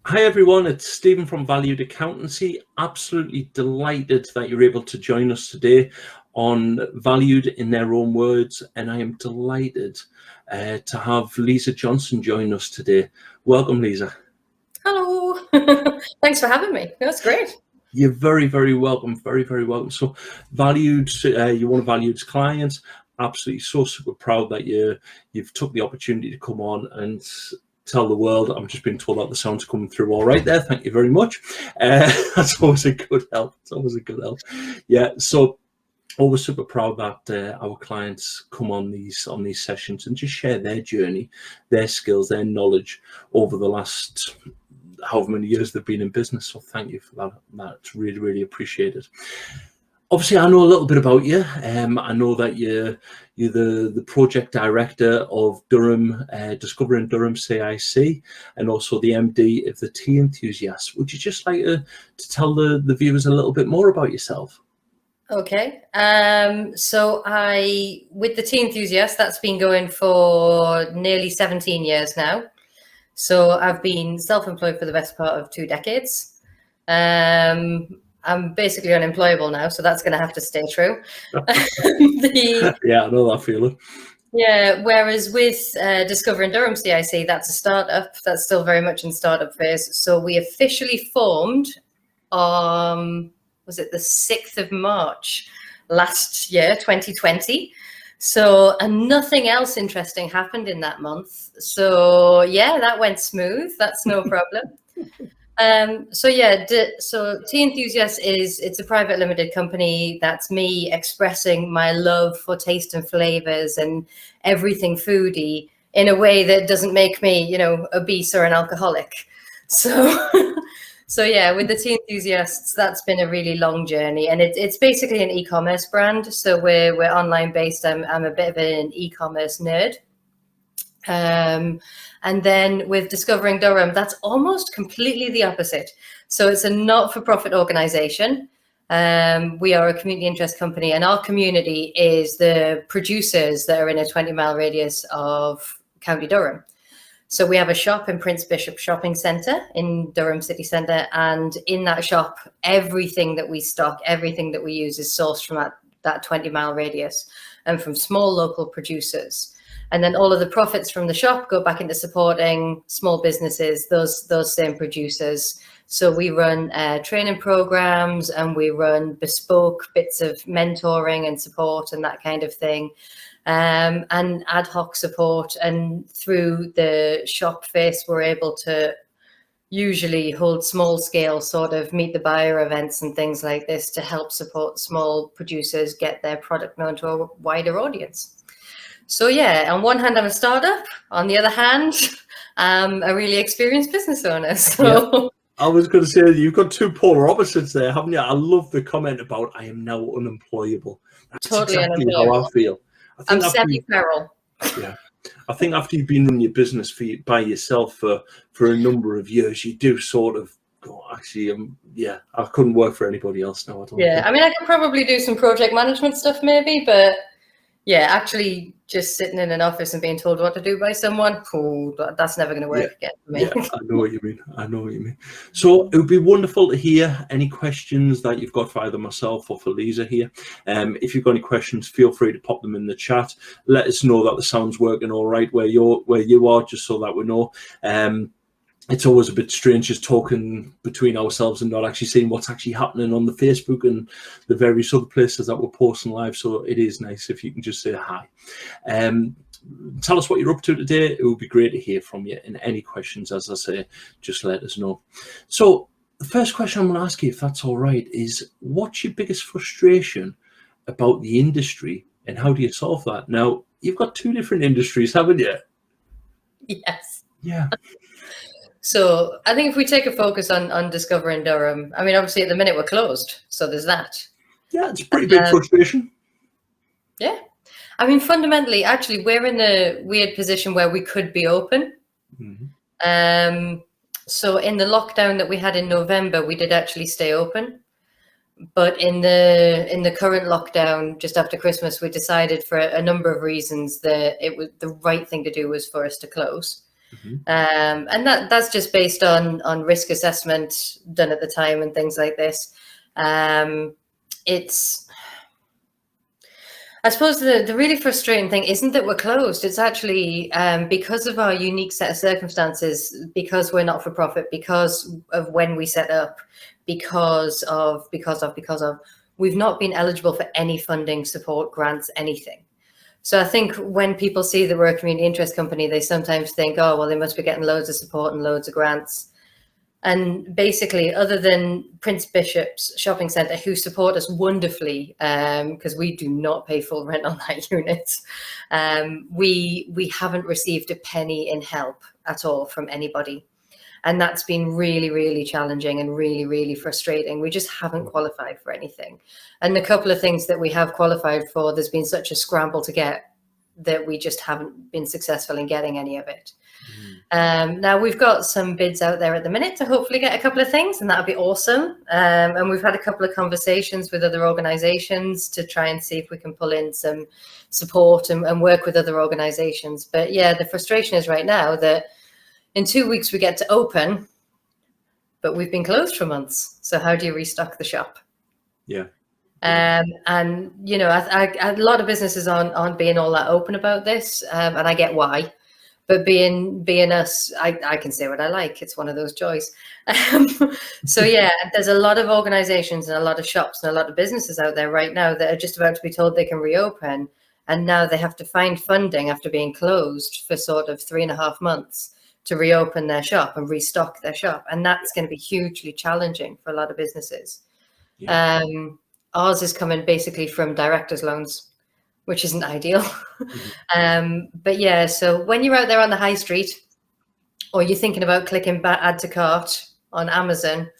Hi everyone, it's Stephen from Valued Accountancy. Absolutely delighted that you're able to join us today on Valued in Their Own Words, and I am delighted to have Liza Johnson join us today. Welcome, Liza. Hello. Thanks for having me. That's great. You're very, very welcome. Very, very welcome. So, Valued, you're one of Valued's clients. Absolutely so super proud that you've took the opportunity to come on and tell the world. I'm just being told that the sound's coming through all right there. Thank you very much. That's always a good help. It's always a good help. Yeah. So always super proud that our clients come on these sessions and just share their journey, their skills, their knowledge over the last however many years they've been in business. So thank you for that. That's really, really appreciated. Obviously, I know a little bit about you. I know that you're the project director of Durham, Discovering Durham CIC, and also the MD of the Tea Enthusiast. Would you just like to tell the viewers a little bit more about yourself? Okay. So with the Tea Enthusiast, that's been going for nearly 17 years now. So I've been self-employed for the best part of 2 decades. I'm basically unemployable now, so that's going to have to stay true. Yeah, I know that feeling. Yeah, whereas with Discovering Durham CIC, that's a startup. That's still very much in startup phase. So we officially formed, was it the 6th of March last year, 2020. So, and nothing else interesting happened in that month. So yeah, that went smooth. That's no problem. So Tea Enthusiast it's a private limited company. That's me expressing my love for taste and flavors and everything foodie in a way that doesn't make me, obese or an alcoholic. So, so yeah, with the Tea Enthusiasts, that's been a really long journey, and it's basically an e-commerce brand. So we're online based. I'm a bit of an e-commerce nerd. And then with Discovering Durham, that's almost completely the opposite. So it's a not-for-profit organization. We are a community interest company, and our community is the producers that are in a 20-mile radius of County Durham. So we have a shop in Prince Bishop Shopping Centre in Durham City Centre, and in that shop, everything that we stock, everything that we use is sourced from that 20-mile radius and from small local producers. And then all of the profits from the shop go back into supporting small businesses, those same producers. So we run training programs, and we run bespoke bits of mentoring and support and that kind of thing, and ad hoc support. And through the shop face, we're able to usually hold small scale sort of meet the buyer events and things like this to help support small producers get their product known to a wider audience. So yeah, on one hand, I'm a startup. On the other hand, I'm a really experienced business owner. So yeah. I was going to say, you've got two polar opposites there, haven't you? I love the comment about I am now unemployable. That's totally exactly how I feel. I'm semi-feral. Yeah. I think after you've been running your business by yourself for a number of years, you do sort of go, actually, yeah, I couldn't work for anybody else now. I mean, I could probably do some project management stuff maybe, but yeah, actually just sitting in an office and being told what to do by someone, that's never going to work again for me. Yeah, I know what you mean. So it would be wonderful to hear any questions that you've got for either myself or for Liza here. If you've got any questions, feel free to pop them in the chat. Let us know that the sound's working all right where you are, just so that we know. It's always a bit strange just talking between ourselves and not actually seeing what's actually happening on the Facebook and the various other places that we're posting live. So it is nice if you can just say hi. Tell us what you're up to today. It would be great to hear from you. And any questions, as I say, just let us know. So the first question I'm going to ask you, if that's all right, is what's your biggest frustration about the industry and how do you solve that? Now, you've got 2 different industries, haven't you? Yes. Yeah. So I think if we take a focus on Discovering Durham, I mean, obviously at the minute we're closed, so there's that. Yeah, it's a pretty big frustration. Yeah. I mean, fundamentally, actually, we're in a weird position where we could be open. Mm-hmm. So in the lockdown that we had in November, we did actually stay open. But in the current lockdown, just after Christmas, we decided for a number of reasons that it was the right thing to do was for us to close. And that's just based on risk assessment done at the time and things like this. I suppose the really frustrating thing isn't that we're closed. It's actually because of our unique set of circumstances, because we're not for profit, because of when we set up, because of, we've not been eligible for any funding, support, grants, anything. So I think when people see that we're a community interest company, they sometimes think, oh, well, they must be getting loads of support and loads of grants. And basically, other than Prince Bishop's Shopping Centre, who support us wonderfully, because we do not pay full rent on that unit, we haven't received a penny in help at all from anybody. And that's been really, really challenging and really, really frustrating. We just haven't qualified for anything. And a couple of things that we have qualified for, there's been such a scramble to get that we just haven't been successful in getting any of it. Now we've got some bids out there at the minute to hopefully get a couple of things, and that'll be awesome. And we've had a couple of conversations with other organizations to try and see if we can pull in some support and work with other organizations. But yeah, the frustration is right now that in 2 weeks we get to open, but we've been closed for months. So how do you restock the shop? Yeah. And you know, a lot of businesses aren't being all that open about this, and I get why. But being us, I can say what I like. It's one of those joys. So yeah, there's a lot of organizations and a lot of shops and a lot of businesses out there right now that are just about to be told they can reopen. And now they have to find funding after being closed for sort of 3.5 months to reopen their shop and restock their shop. And that's going to be hugely challenging for a lot of businesses. Yeah. Ours is coming basically from directors' loans, which isn't ideal. But yeah, so when you're out there on the high street, or you're thinking about clicking add to cart on Amazon,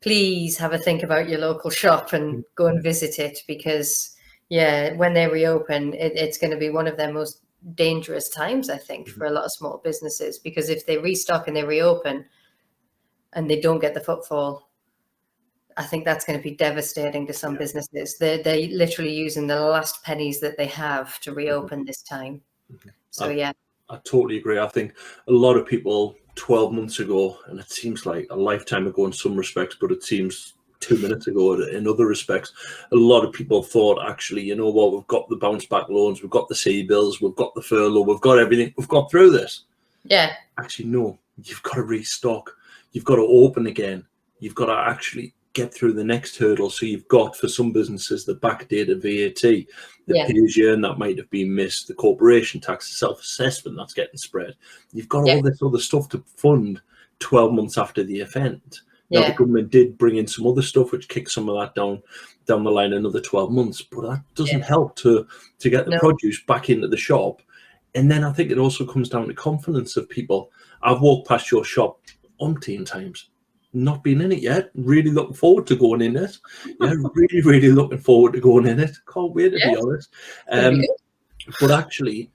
please have a think about your local shop and go and visit it, because yeah, when they reopen, it's going to be one of their most dangerous times, I think, for a lot of small businesses, because if they restock and they reopen and they don't get the footfall, I think that's going to be devastating to some businesses. They're literally using the last pennies that they have to reopen this time. So yeah. I totally agree. I think a lot of people 12 months ago, and it seems like a lifetime ago in some respects, but it seems 2 minutes ago in other respects, a lot of people thought, actually, you know what, we've got the bounce back loans, we've got the C-bills, we've got the furlough, we've got everything, we've got through this. Yeah. Actually, no, you've got to restock. You've got to open again. You've got to actually get through the next hurdle. So you've got, for some businesses, the backdated VAT, the pay-as-you-earn that might have been missed, the corporation tax, the self-assessment that's getting spread. You've got all this other stuff to fund 12 months after the event. Now, the government did bring in some other stuff which kicked some of that down the line another 12 months, but that doesn't help to get the produce back into the shop. And then I think it also comes down to confidence of people. I've walked past your shop umpteen times, not been in it yet, really looking forward to going in it. Yeah, really, really looking forward to going in it. Can't wait, to be honest. But actually,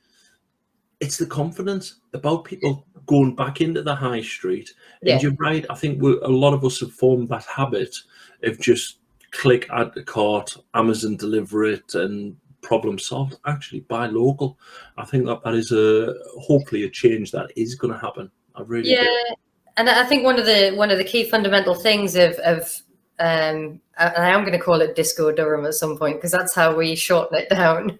it's the confidence about people going back into the high street. And you're right, I think a lot of us have formed that habit of just click, add to cart, Amazon deliver it, and problem solved. Actually, buy local. I think that is hopefully a change that is going to happen. I really do. And I think one of the key fundamental things of and I am going to call it Disco Durham at some point, because that's how we shorten it down.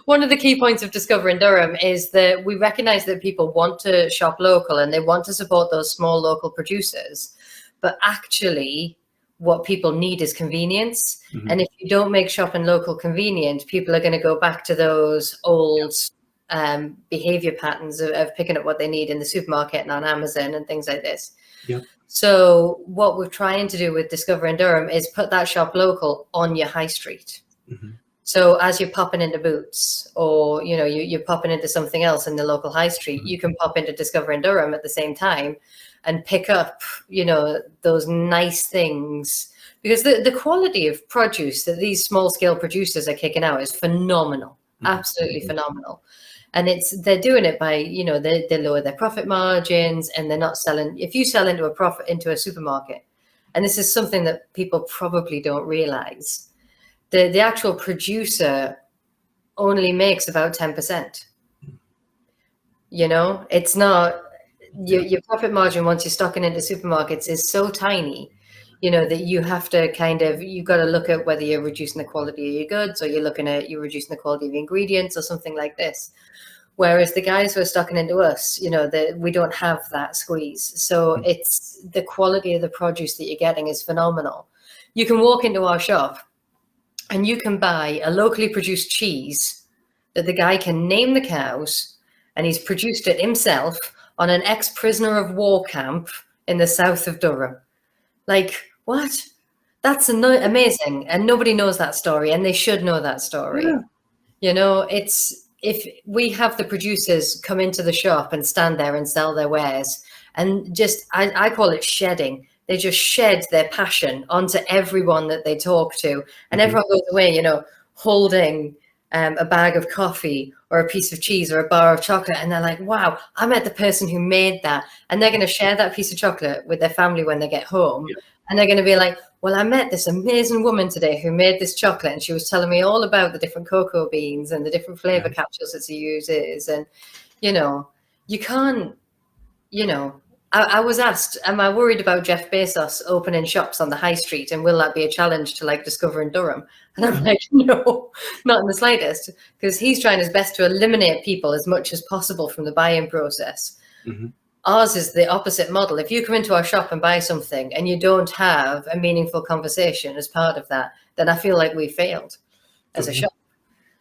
One of the key points of Discovering Durham is that we recognise that people want to shop local and they want to support those small local producers, but actually what people need is convenience. And if you don't make shopping local convenient, people are going to go back to those old behavior patterns of picking up what they need in the supermarket and on Amazon and things like this. So what we're trying to do with Discovering Durham is put that shop local on your high street. So as you're popping into Boots, or you're popping into something else in the local high street, you can pop into Discovering Durham at the same time and pick up those nice things, because the quality of produce that these small scale producers are kicking out is phenomenal. Absolutely phenomenal. And they're doing it by, they lower their profit margins, and they're not selling. If you sell into a supermarket, and this is something that people probably don't realize, the actual producer only makes about 10%. You know, it's not your profit margin once you're stocking into supermarkets is so tiny, you know, that you have to you've got to look at whether you're reducing the quality of your goods or you're reducing the quality of the ingredients or something like this. Whereas the guys who are stocking into us, you know, we don't have that squeeze. So it's the quality of the produce that you're getting is phenomenal. You can walk into our shop and you can buy a locally produced cheese that the guy can name the cows, and he's produced it himself on an ex-prisoner of war camp in the south of Durham. Like, what? That's amazing. And nobody knows that story, and they should know that story. Yeah. You know, if we have the producers come into the shop and stand there and sell their wares, and just, I call it shedding. They just shed their passion onto everyone that they talk to. And everyone goes away, you know, holding a bag of coffee or a piece of cheese or a bar of chocolate. And they're like, wow, I met the person who made that. And they're going to share that piece of chocolate with their family when they get home. Yeah. And they're going to be like, well, I met this amazing woman today who made this chocolate, and she was telling me all about the different cocoa beans and the different flavor capsules that she uses. And, you know, you can't, you know, I was asked, am I worried about Jeff Bezos opening shops on the high street, and will that be a challenge to like Discovering Durham? And I'm like, no, not in the slightest, because he's trying his best to eliminate people as much as possible from the buying process. Ours is the opposite model. If you come into our shop and buy something and you don't have a meaningful conversation as part of that, then I feel like we failed as a shop.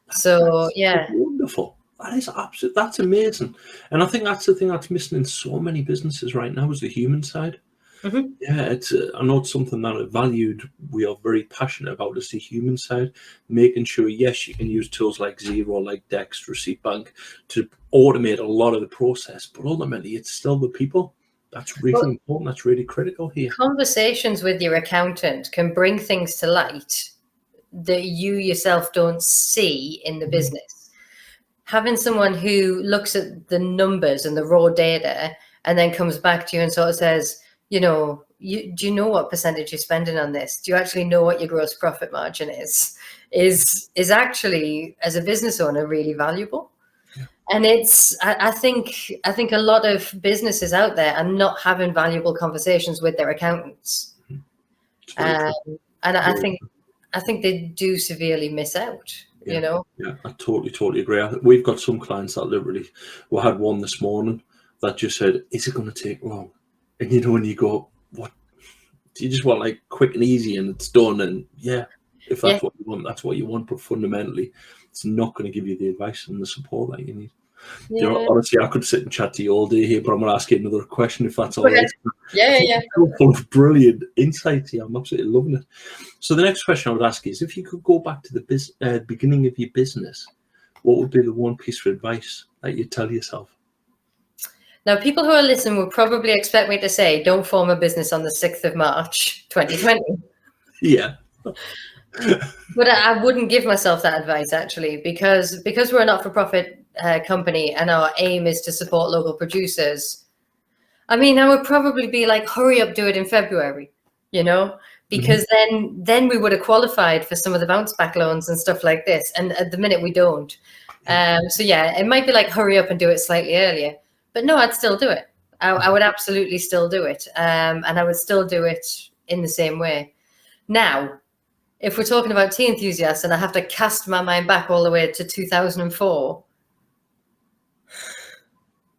So, yeah. Wonderful. That is absolute. That's amazing. And I think that's the thing that's missing in so many businesses right now is the human side. Yeah, it's. I know it's something that valued. We are very passionate about is the human side, making sure yes, you can use tools like Xero, like Dext, Receipt Bank to automate a lot of the process, but ultimately it's still the people. That's really important. That's really critical here. Conversations with your accountant can bring things to light that you yourself don't see in the business. Having someone who looks at the numbers and the raw data and then comes back to you and sort of says, you know, do you know what percentage you're spending on this? Do you actually know what your gross profit margin is actually, as a business owner, really valuable. Yeah. And I think a lot of businesses out there are not having valuable conversations with their accountants. And I think they do severely miss out. Yeah, you know? Yeah, I totally agree. We've got some clients that literally, we had one this morning that just said, is it going to take long? And you know, when you go, what? Do you just want like quick and easy and it's done? And yeah, if that's what you want, that's what you want. But fundamentally, it's not going to give you the advice and the support that you need. Yeah. You know, honestly, I could sit and chat to you all day here, but I'm going to ask you another question if that's all right. Yeah. Full of brilliant insights here. I'm absolutely loving it. So the next question I would ask is, if you could go back to the beginning of your business, what would be the one piece of advice that you'd tell yourself? Now, people who are listening will probably expect me to say, don't form a business on the 6th of March, 2020. Yeah. But I wouldn't give myself that advice, actually, because we're a not-for-profit company and our aim is to support local producers. I mean, I would probably be like, hurry up, do it in February, you know, because then we would have qualified for some of the bounce back loans and stuff like this. And at the minute we don't. So yeah, it might be like, hurry up and do it slightly earlier. But no, I'd still do it. I would absolutely still do it. And I would still do it in the same way. Now, if we're talking about tea enthusiasts and I have to cast my mind back all the way to 2004,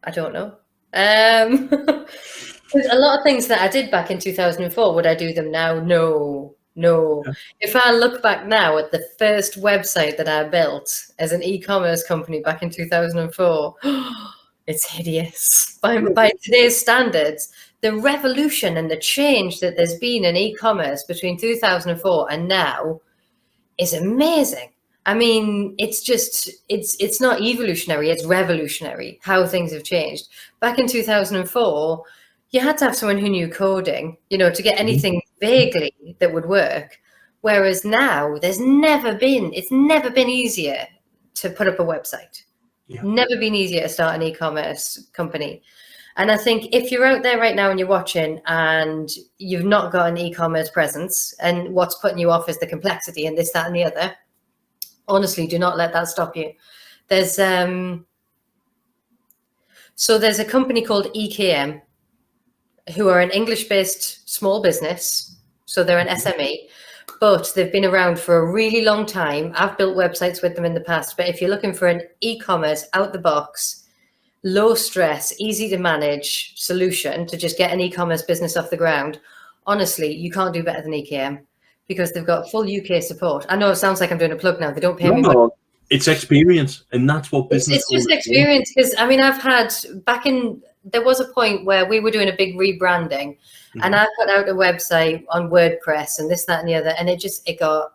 I don't know. There's a lot of things that I did back in 2004. Would I do them now? No. Yeah. If I look back now at the first website that I built as an e-commerce company back in 2004, it's hideous. By today's standards, the revolution and the change that there's been in e-commerce between 2004 and now is amazing. I mean, it's not evolutionary, it's revolutionary how things have changed. Back in 2004, you had to have someone who knew coding, you know, to get anything vaguely that would work. Whereas now it's never been easier to put up a website. Yeah. Never been easier to start an e-commerce company. And I think if you're out there right now and you're watching and you've not got an e-commerce presence and what's putting you off is the complexity and this, that, and the other, honestly, do not let that stop you. There's So there's a company called EKM, who are an English-based small business. So they're an SME, but they've been around for a really long time. I've built websites with them in the past, but if you're looking for an e-commerce out the box, low stress, easy to manage solution to just get an e-commerce business off the ground, honestly, you can't do better than EKM, because they've got full UK support. I know it sounds like I'm doing a plug now. They don't pay me much. It's experience, and that's what business. It's just experience, because I mean, there was a point where we were doing a big rebranding, and I put out a website on WordPress and this, that, and the other, and it got,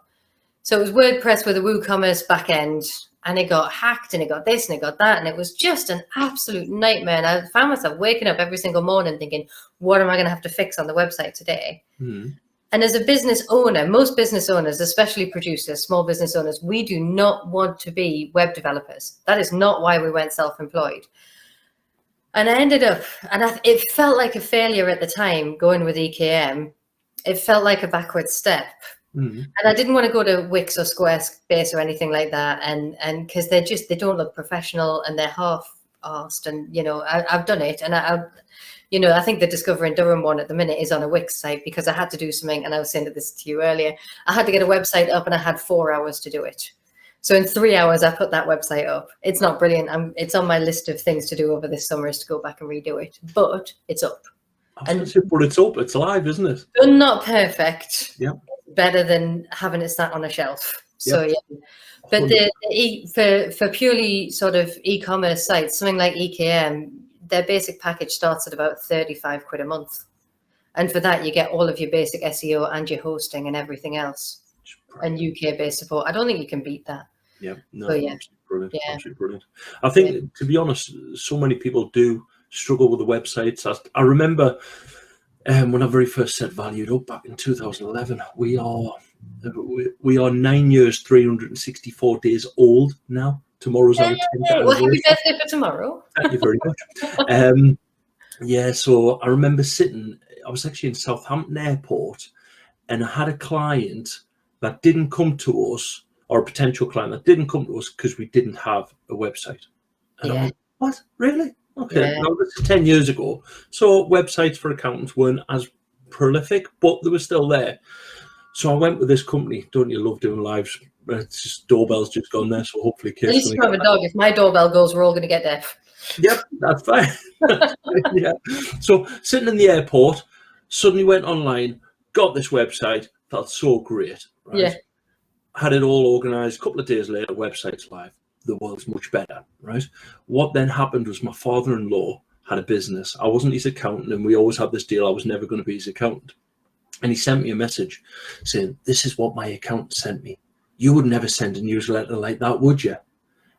so it was WordPress with a WooCommerce back end, and it got hacked, and it got this, and it got that, and it was just an absolute nightmare. And I found myself waking up every single morning thinking, what am I going to have to fix on the website today? And as a business owner, most business owners, especially producers, small business owners, we do not want to be web developers. That is not why we went self-employed. And I ended up, and it felt like a failure at the time going with EKM. It felt like a backward step. And I didn't want to go to Wix or Squarespace or anything like that. And because they don't look professional, and they're half-arsed. And, you know, I've done it. And I think the Discovering Durham one at the minute is on a Wix site, because I had to do something. And I was saying this to you earlier. I had to get a website up, and I had 4 hours to do it. So in 3 hours, I put that website up. It's not brilliant. It's on my list of things to do over this summer, is to go back and redo it. But it's up. But it's up. It's live, isn't it? But not perfect. Yeah. Better than having it sat on a shelf. So yeah. But for purely sort of e-commerce sites, something like EKM, their basic package starts at about 35 quid a month. And for that, you get all of your basic SEO and your hosting and everything else. And UK-based support. I don't think you can beat that. Yeah, no, so, yeah. Absolutely brilliant. Yeah. Absolutely brilliant. I think, to be honest, so many people do struggle with the websites. I remember when I very first set Valued up back in 2011, we are 9 years, 364 days old now. Tomorrow's our 10th anniversary. Well, happy birthday for tomorrow. Thank you very much. Yeah, so I remember I was actually in Southampton Airport, and I had a client that didn't come to us, or a potential client that didn't come to us because we didn't have a website. And I'm like, what? Really? Okay, now this is 10 years ago. So websites for accountants weren't as prolific, but they were still there. So I went with this company. Don't you love doing lives? It's just doorbell's just gone there, so hopefully At least you have a dog. If my doorbell goes, we're all going to get deaf. Yep, that's fine. Yeah. So sitting in the airport, suddenly went online, got this website, felt so great. Right? Yeah. Had it all organized. A couple of days later, website's live. The world's much better, right? What then happened was my father-in-law had a business. I wasn't his accountant, and we always had this deal. I was never going to be his accountant. And he sent me a message saying, this is what my accountant sent me. You would never send a newsletter like that, would you?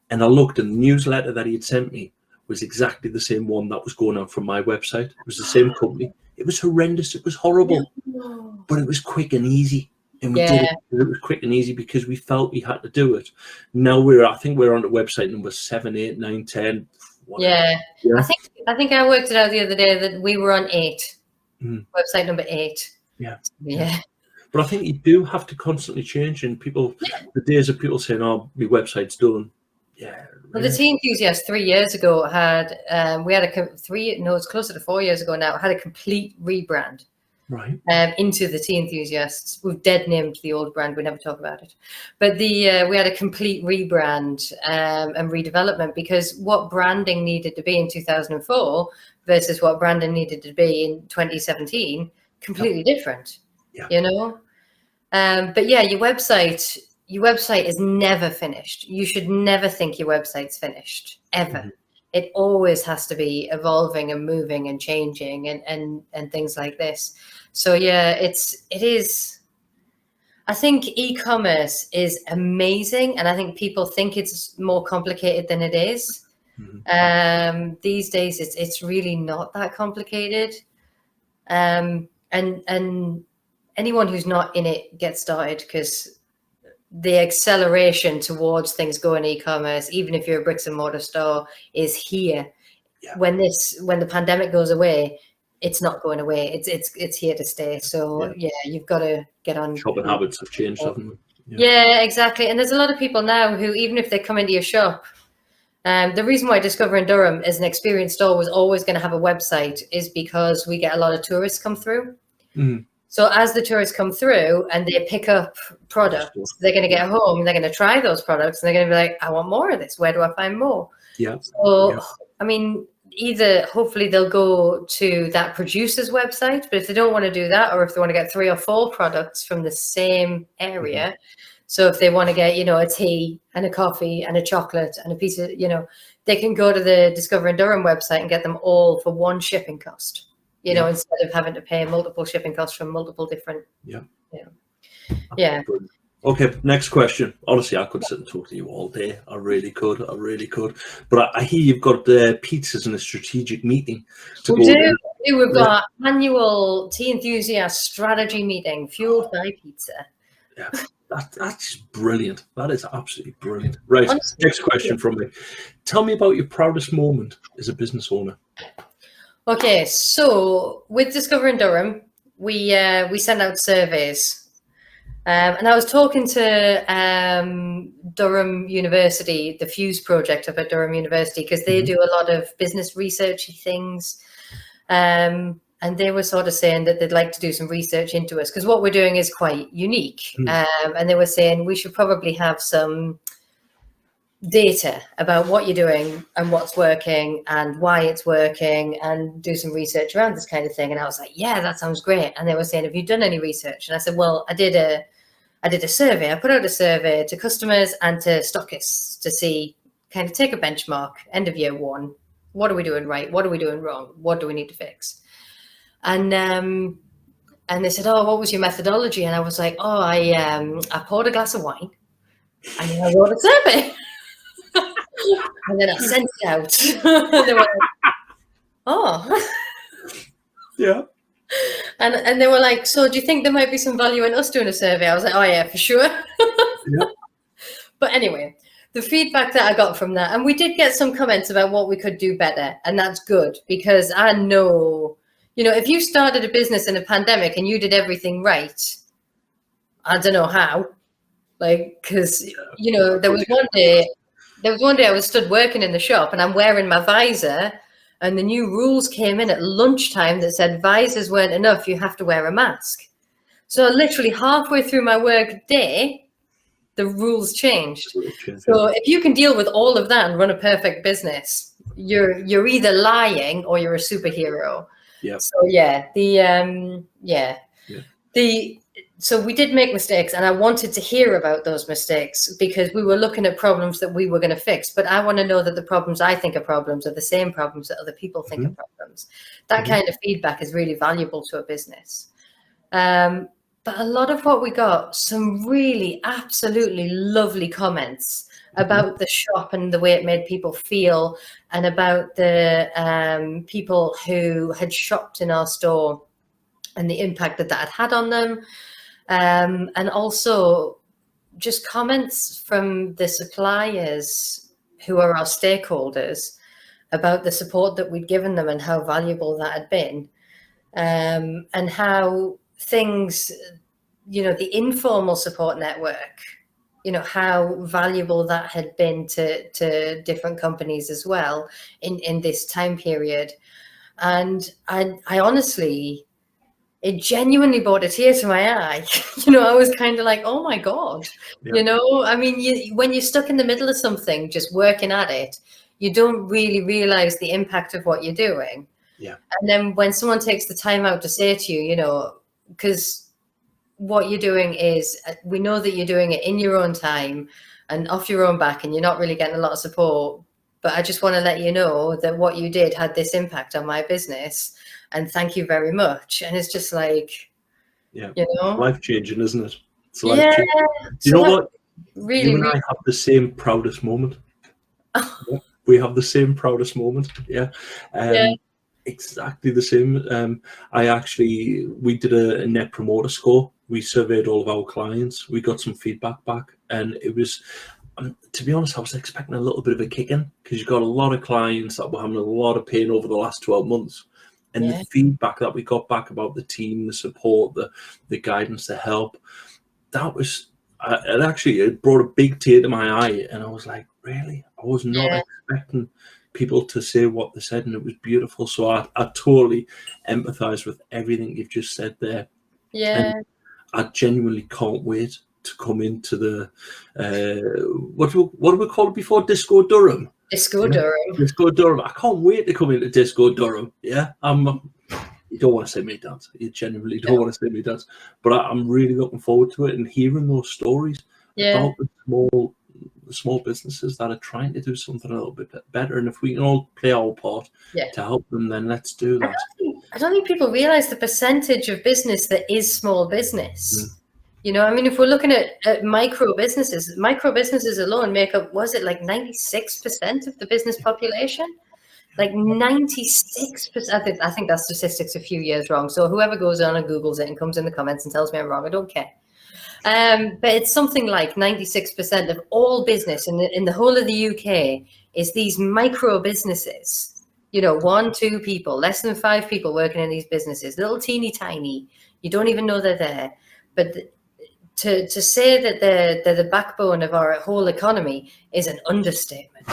And I looked, and the newsletter that he had sent me was exactly the same one that was going on from my website. It was the same company. It was horrendous. It was horrible. But it was quick and easy. And we did it. It was quick and easy because we felt we had to do it. Now I think we're on the website number 7, 8, 9, 10. Yeah. I think I worked it out the other day that we were on 8. Website number 8. Yeah. But I think you do have to constantly change, and people, the days of people saying, "Oh, my website's done." Yeah. Well, the Tea Enthusiast 3 years ago had it's closer to 4 years ago now. Had a complete rebrand. Right. Into the Tea Enthusiasts. We've dead named the old brand. We never talk about it. But we had a complete rebrand and redevelopment, because what branding needed to be in 2004 versus what branding needed to be in 2017, completely different. Yeah. You know? But yeah, your website is never finished. You should never think your website's finished, ever. It always has to be evolving and moving and changing and things like this. So yeah, it is. I think e-commerce is amazing, and I think people think it's more complicated than it is. These days, it's really not that complicated. And anyone who's not in it gets started, because the acceleration towards things going e-commerce, even if you're a bricks and mortar store, is here. Yeah. When the pandemic goes away, it's not going away. It's here to stay. So yeah, you've got to get on. Shopping habits have changed, haven't they? Yeah, exactly. And there's a lot of people now who, even if they come into your shop The reason why Discovering Durham as an experience store was always going to have a website is because we get a lot of tourists come through. Mm. So as the tourists come through and they pick up products, they're going to get home, they're going to try those products, and they're going to be like, I want more of this. Where do I find more? Yeah. So, I mean, either hopefully they'll go to that producer's website, but if they don't want to do that, or if they want to get 3 or 4 products from the same area, so if they want to get, a tea and a coffee and a chocolate and a piece of, they can go to the Discovering Durham website and get them all for one shipping cost. Instead of having to pay multiple shipping costs from multiple different. Yeah. Okay, next question. Honestly, I could sit and talk to you all day. I really could. But I hear you've got pizzas and a strategic meeting. We do. We've got annual Tea Enthusiast strategy meeting fueled by pizza. Yeah, that's brilliant. That is absolutely brilliant. Right, honestly, next question from me. Tell me about your proudest moment as a business owner. Okay, so with Discovering Durham, we send out surveys. And I was talking to Durham University, the Fuse project up at Durham University, because they do a lot of business researchy things. And they were sort of saying that they'd like to do some research into us because what we're doing is quite unique. And they were saying we should probably have some data about what you're doing and what's working and why it's working and do some research around this kind of thing. And I was like, yeah, that sounds great. And they were saying, have you done any research? And I said, well, I did a survey. I put out a survey to customers and to stockists to see, kind of take a benchmark, end of year 1. What are we doing right? What are we doing wrong? What do we need to fix? And they said, oh, what was your methodology? And I was like, oh, I poured a glass of wine and then I wrote a survey. And then I sent it out. They were like, oh. Yeah. And they were like, so do you think there might be some value in us doing a survey? I was like, oh yeah, for sure. Yeah. But anyway, the feedback that I got from that, and we did get some comments about what we could do better. And that's good because I know, if you started a business in a pandemic and you did everything right, I don't know how, because, there was one day I was stood working in the shop and I'm wearing my visor and the new rules came in at lunchtime that said visors weren't enough. You have to wear a mask. So literally halfway through my work day, the rules changed. So if you can deal with all of that and run a perfect business, you're either lying or you're a superhero. Yeah. So we did make mistakes and I wanted to hear about those mistakes because we were looking at problems that we were going to fix. But I want to know that the problems I think are problems are the same problems that other people think are problems. That kind of feedback is really valuable to a business. But a lot of what we got, some really absolutely lovely comments about the shop and the way it made people feel and about the people who had shopped in our store and the impact that had had on them. And also just comments from the suppliers who are our stakeholders about the support that we'd given them and how valuable that had been. And how things, the informal support network, how valuable that had been to different companies as well in this time period. And I honestly, it genuinely brought a tear to my eye. I was kind of like, oh my God, I mean, when you're stuck in the middle of something, just working at it, you don't really realize the impact of what you're doing. Yeah. And then when someone takes the time out to say to you, because what you're doing is, we know that you're doing it in your own time and off your own back, and you're not really getting a lot of support. But I just want to let you know that what you did had this impact on my business. And thank you very much. And it's just like, life-changing, isn't it? It's life-changing. You know what? Really, you and I have the same proudest moment. We have the same proudest moment. Yeah. Exactly the same. We did a net promoter score. We surveyed all of our clients. We got some feedback back. And it was, to be honest, I was expecting a little bit of a kick in because you've got a lot of clients that were having a lot of pain over the last 12 months. And the feedback that we got back about the team, the support, the guidance, the help, that was, it brought a big tear to my eye. And I was like, really? I was not Yeah. expecting people to say what they said, and it was beautiful. So I totally empathise with everything you've just said there. Yeah. And I genuinely can't wait to come into the what do we call it before? Disco Durham. Disco Yeah. Durham. Disco Durham. I can't wait to come into Disco Durham. Yeah, you don't want to see me dance. You genuinely don't want to see me dance. But I'm really looking forward to it and hearing those stories Yeah. about the small businesses that are trying to do something a little bit better. And if we can all play our part Yeah. to help them, then let's do that. I don't think people realize the percentage of business that is small business. You know, I mean, if we're looking at micro businesses alone make up, was it like 96% of the business population? Like 96%. I think that statistic's a few years wrong. So whoever goes on and Googles it and comes in the comments and tells me I'm wrong, I don't care. But it's something like 96% of all business in the whole of the UK is these micro businesses. You know, 1, 2 people, less than 5 people working in these businesses, little teeny tiny. You don't even know they're there. But to say that they're the backbone of our whole economy is an understatement,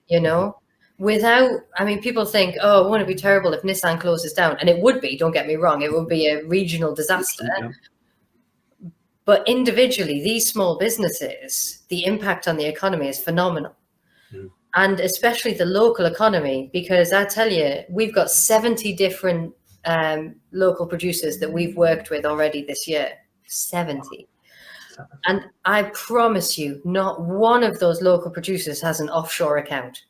you know? I mean, people think, oh, won't it be terrible if Nissan closes down? And it would be, don't get me wrong, it would be a regional disaster. Yeah. But individually, these small businesses, the impact on the economy is phenomenal. And especially the local economy, because I tell you, we've got 70 different local producers that we've worked with already this year. 70. And I promise you, not one of those local producers has an offshore account.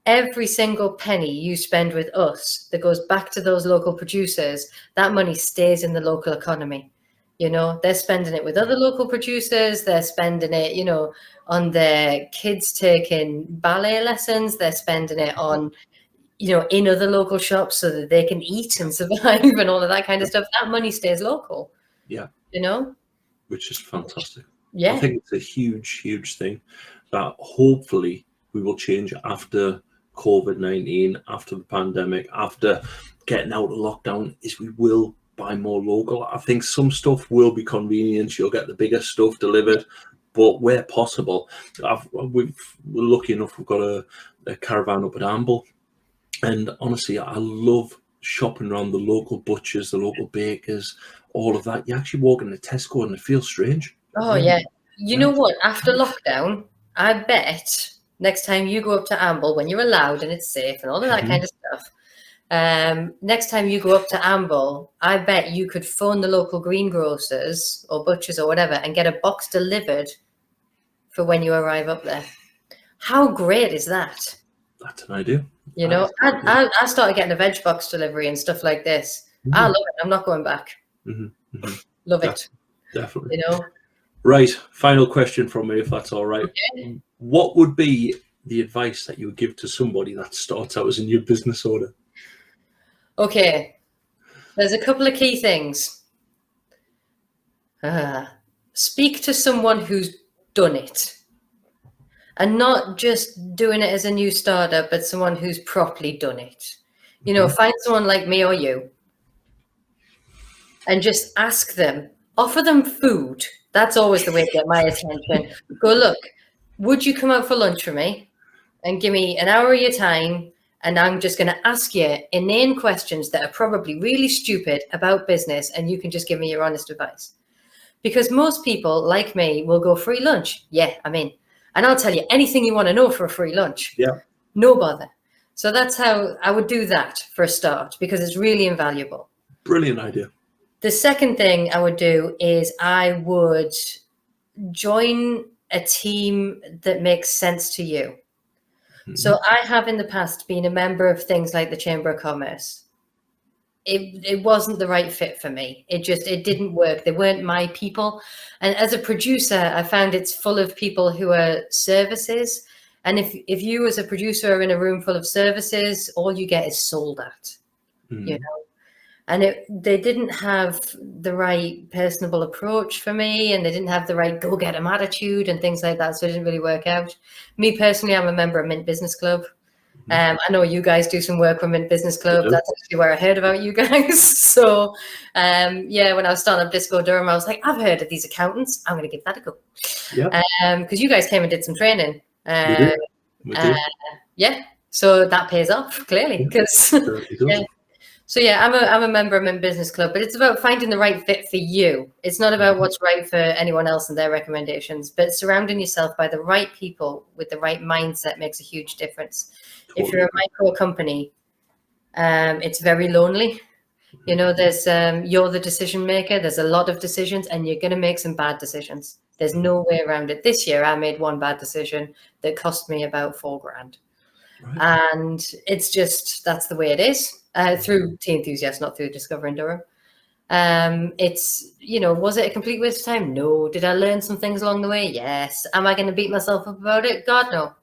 Every single penny you spend with us that goes back to those local producers, that money stays in the local economy. You know, they're spending it with other local producers. They're spending it, you know, on their kids taking ballet lessons. They're spending it on, you know, in other local shops so that they can eat and survive and all of that kind of stuff. That money stays local. Yeah. You know? Which is fantastic. Yeah. I think it's a huge, huge thing that hopefully we will change after COVID-19, after the pandemic, after getting out of lockdown, is we will buy more local. I think some stuff will be convenient. You'll get the bigger stuff delivered, but where possible, we're lucky enough, we've got a caravan up at Amble. And honestly, I love shopping around the local butchers, the local bakers, all of that. You actually walk into Tesco and it feels strange. Oh, yeah. You know what? After lockdown, I bet next time you go up to Amble, when you're allowed and it's safe and all of that kind of stuff, next time you go up to Amble, I bet you could phone the local greengrocers or butchers or whatever and get a box delivered for when you arrive up there. How great is that? That's an idea. You know, I started getting a veg box delivery and stuff like this. I love it. I'm not going back. Love it. Definitely. You know. Right. Final question from me, if that's all right. Okay. What would be the advice that you would give to somebody that starts out as a new business owner? Okay. There's a couple of key things. Speak to someone who's done it. And not just doing it as a new starter, but someone who's properly done it. You know, find someone like me or you and just ask them, offer them food. That's always the way to get my attention. Go, look, would you come out for lunch with me and give me an hour of your time? And I'm just going to ask you inane questions that are probably really stupid about business. And you can just give me your honest advice. Because most people like me will go free lunch. Yeah, I'm in. And I'll tell you anything you want to know for a free lunch. Yeah. No bother. So that's how I would do that for a start, because it's really invaluable. Brilliant idea. The second thing I would do is I would join a team that makes sense to you. So I have in the past been a member of things like the Chamber of Commerce. It wasn't the right fit for me. It didn't work. They weren't my people. And as a producer, I found it's full of people who are services. And if you as a producer are in a room full of services, all you get is sold at, you know. And they didn't have the right personable approach for me, and they didn't have the right go-get-em attitude and things like that. So it didn't really work out. Me personally, I'm a member of Mint Business Club. I know you guys do some work with Mint Business Club. That's actually where I heard about you guys. So, yeah, when I was starting up Disco Durham, I was like, I've heard of these accountants. I'm going to give that a go. Yeah. Because you guys came and did some training. We Uh, do. We do. yeah, so that pays off clearly because yeah. So yeah, I'm a member of my business club, but it's about finding the right fit for you. It's not about what's right for anyone else and their recommendations, but surrounding yourself by the right people with the right mindset makes a huge difference. Totally. If you're a micro company, it's very lonely. You know, there's you're the decision maker. There's a lot of decisions, and you're going to make some bad decisions. There's no way around it. This year, I made one bad decision that cost me about $4,000. Right. And it's just, that's the way it is. Through Tea Enthusiast, not through Discovering Durham. It's, you know, was it a complete waste of time? No. Did I learn some things along the way? Yes. Am I going to beat myself up about it? God, no.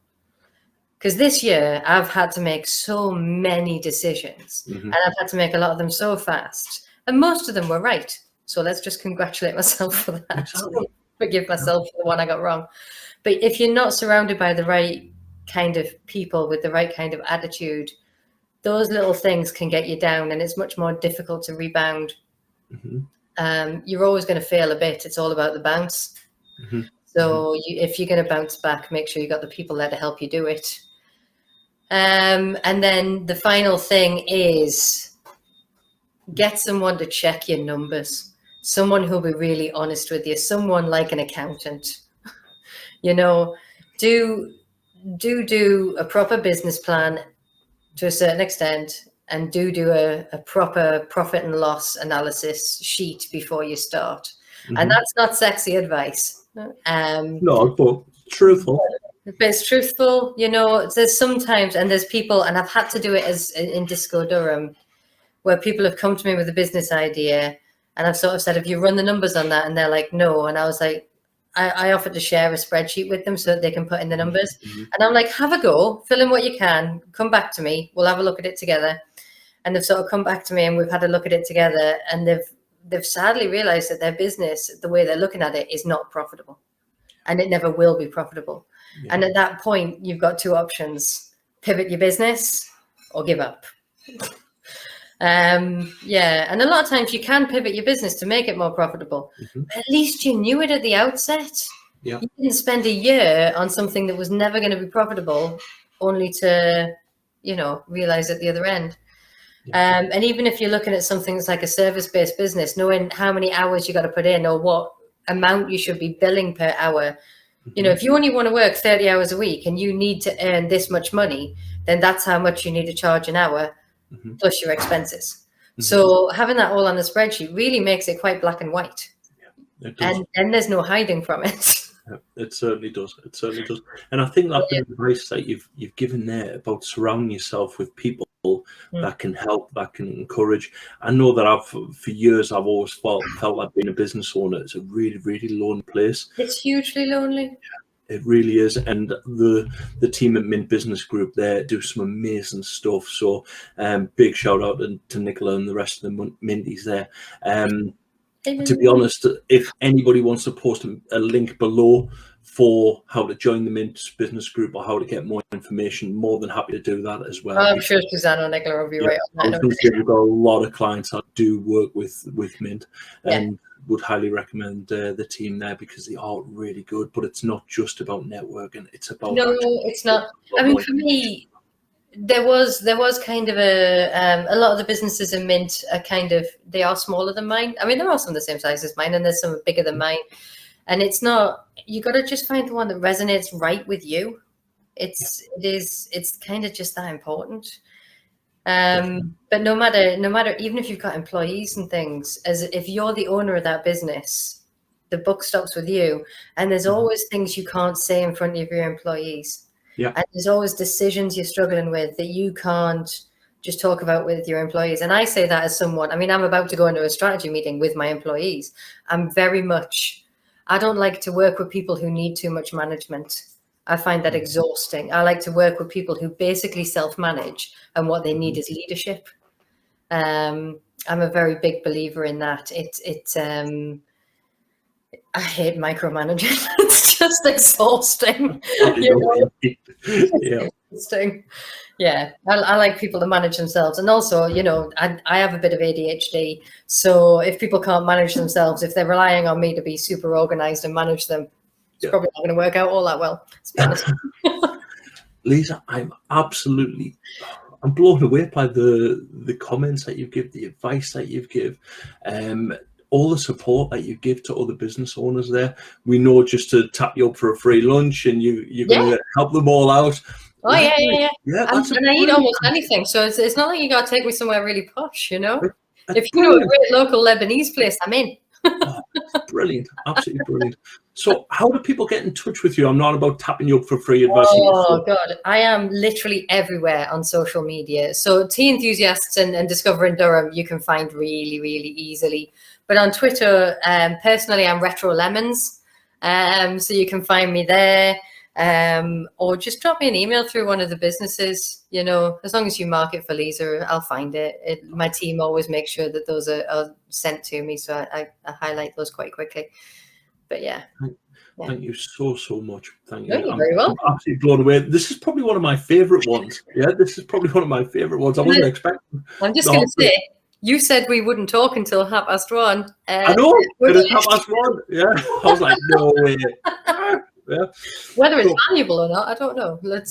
Because this year I've had to make so many decisions, and I've had to make a lot of them so fast, and most of them were right. So let's just congratulate myself for that. Exactly. Forgive myself for the one I got wrong. But if you're not surrounded by the right kind of people with the right kind of attitude, those little things can get you down, and it's much more difficult to rebound. You're always going to fail a bit. It's all about the bounce. So if you're going to bounce back, make sure you got the people there to help you do it. And then the final thing is get someone to check your numbers. Someone who'll be really honest with you. Someone like an accountant. You know, do a proper business plan to a certain extent, and do a proper profit and loss analysis sheet before you start. And that's not sexy advice. No, but truthful. But it's truthful. You know, there's sometimes, and there's people, and I've had to do it as in Disco Durham, where people have come to me with a business idea, and I've sort of said, have you run the numbers on that? And they're like, no. And I was like, I offered to share a spreadsheet with them so that they can put in the numbers. And I'm like, have a go, fill in what you can, come back to me. We'll have a look at it together. And they've sort of come back to me, and we've had a look at it together. And they've sadly realized that their business, the way they're looking at it, is not profitable. And it never will be profitable. Yeah. And at that point, you've got two options: pivot your business or give up. Yeah, and a lot of times you can pivot your business to make it more profitable. At least you knew it at the outset. Yeah. You didn't spend a year on something that was never going to be profitable, only to, you know, realize at the other end. Yeah. And even if you're looking at something that's like a service-based business, knowing how many hours you got to put in or what amount you should be billing per hour. You know, if you only want to work 30 hours a week and you need to earn this much money, then that's how much you need to charge an hour plus your expenses. So having that all on a spreadsheet really makes it quite black and white. Yeah, and there's no hiding from it. Yeah, it certainly does. It certainly does. And I think that advice that you've given there about surrounding yourself with people that can help, that can encourage. I know that for years I've always felt like being a business owner is a really, really lonely place. It's hugely lonely. Yeah, it really is. And the team at Mint Business Group there do some amazing stuff. So big shout out to Nicola and the rest of the Minties there. To be honest, if anybody wants to post a link below for how to join the Mint Business Group or how to get more information, more than happy to do that as well. I'm sure Suzanne or Nicola will be right on that. We've got a lot of clients that do work with Mint, and would highly recommend the team there because they are really good. But it's not just about networking; it's about it's not. I mean, for me, there was kind of a lot of the businesses in Mint are they are smaller than mine. I mean, there are some the same size as mine, and there's some bigger than mine. And it's not, you got to just find the one that resonates right with you. It's kind of just that important. But no matter, even if you've got employees and things, as if you're the owner of that business, the buck stops with you. And there's always things you can't say in front of your employees. Yeah. And there's always decisions you're struggling with that you can't just talk about with your employees. And I say that as someone, I mean, I'm about to go into a strategy meeting with my employees. I don't like to work with people who need too much management. I find that exhausting. I like to work with people who basically self-manage, and what they need is leadership. I'm a very big believer in that. I hate micromanaging. It's just exhausting. Yeah. Exhausting. Yeah, I like people to manage themselves. And also, you know, I have a bit of ADHD. So if people can't manage themselves, if they're relying on me to be super organized and manage them, It's probably not going to work out all that well, to be honest. Liza, I'm blown away by the comments that you give, the advice that you give, all the support that you give to other business owners there. We know just to tap you up for a free lunch and you're going to help them all out. Oh, yeah. And I eat almost answer. anything. So it's not like you got to take me somewhere really posh, you know? That's if you know a great local Lebanese place, I'm in. Oh, brilliant. Absolutely brilliant. So how do people get in touch with you? I'm not about tapping you up for free advice. Oh, God. I am literally everywhere on social media. So Tea Enthusiasts and Discovering Durham, you can find really, really easily. But on Twitter, personally, I'm Retro Lemons. So you can find me there. Or just drop me an email through one of the businesses, you know, as long as you mark it for Liza, I'll find it. My team always makes sure that those are sent to me. So I highlight those quite quickly. But yeah. Thank you so much. Thank you. No, you're very welcome. I'm absolutely blown away. This is probably one of my favorite ones. Yeah, this is probably one of my favorite ones. I wasn't expecting. I'm just going to say, you said we wouldn't talk until 1:30. I know, it is 1:30. Yeah, I was like, no way. Yeah. Whether it's valuable or not, I don't know. Let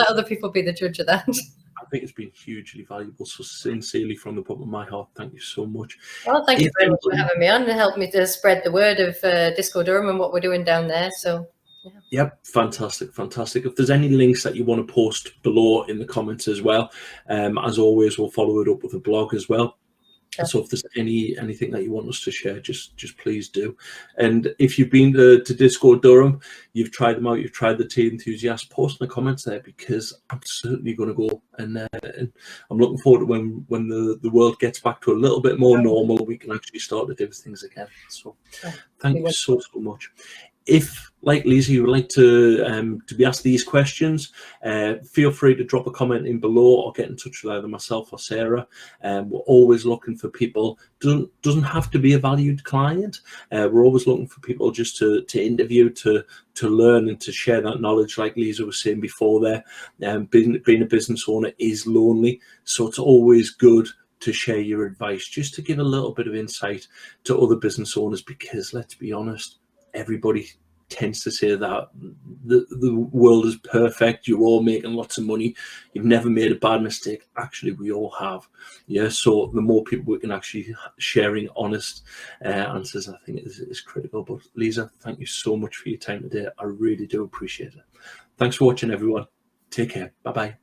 other people be the judge of that. I think it's been hugely valuable. So sincerely, from the bottom of my heart, thank you so much. Well, thank you very much for having me on and helping me to spread the word of Disco Durham and what we're doing down there. So, yeah. Yep, fantastic. If there's any links that you want to post below in the comments as well, as always, we'll follow it up with a blog as well. So if there's anything that you want us to share, just please do. And if you've been to Disco Durham, you've tried them out, you've tried the Tea Enthusiast, post in the comments there, because I'm certainly going to go and I'm looking forward to when the world gets back to a little bit more normal, we can actually start to do things again. So thank you so much. If, like Liza, you would like to be asked these questions, feel free to drop a comment in below or get in touch with either myself or Sarah. We're always looking for people. Doesn't have to be a valued client. We're always looking for people just to interview, to learn and to share that knowledge. Like Liza was saying before there, being a business owner is lonely, so it's always good to share your advice, just to give a little bit of insight to other business owners, because let's be honest, everybody tends to say that the world is perfect, you're all making lots of money, you've never made a bad mistake. Actually, we all have. Yeah, so the more people we can actually sharing honest answers, I think is critical. But Liza, thank you so much for your time today. I really do appreciate it. Thanks for watching, everyone. Take care. Bye-bye.